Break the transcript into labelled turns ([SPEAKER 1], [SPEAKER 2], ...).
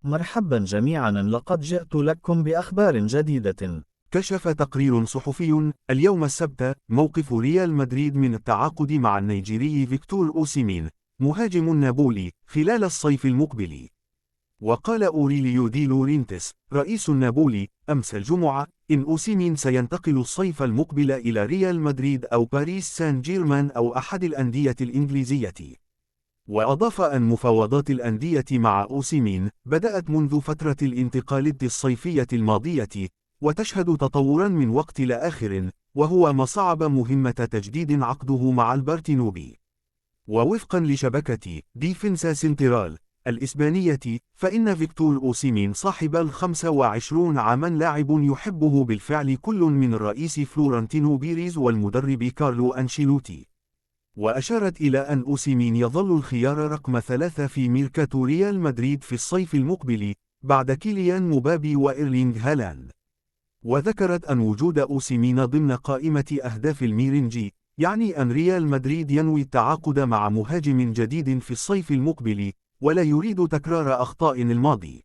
[SPEAKER 1] مرحبا جميعا، لقد جئت لكم بأخبار جديدة.
[SPEAKER 2] كشف تقرير صحفي اليوم السبت موقف ريال مدريد من التعاقد مع النيجيري فيكتور أوسيمين مهاجم نابولي خلال الصيف المقبل. وقال أوريليو دي لورينتس رئيس نابولي أمس الجمعة إن أوسيمين سينتقل الصيف المقبل إلى ريال مدريد أو باريس سان جيرمان أو أحد الأندية الإنجليزية. وأضاف أن مفاوضات الأندية مع أوسيمين بدأت منذ فترة الانتقالات الصيفية الماضية، وتشهد تطورا من وقت لآخر، وهو ما صعب مهمة تجديد عقده مع البارتينوبي. ووفقا لشبكة ديفنسا سنترال الإسبانية، فإن فيكتور أوسيمين صاحب 25 عاما لاعب يحبه بالفعل كل من الرئيس فلورنتينو بيريز والمدرب كارلو أنشيلوتي. وأشارت إلى أن أوسيمين يظل الخيار رقم 3 في ميركاتو ريال مدريد في الصيف المقبل بعد كيليان مبابي وإيرلينغ هالاند. وذكرت أن وجود أوسيمين ضمن قائمة أهداف الميرينجي يعني أن ريال مدريد ينوي التعاقد مع مهاجم جديد في الصيف المقبل، ولا يريد تكرار أخطاء الماضي.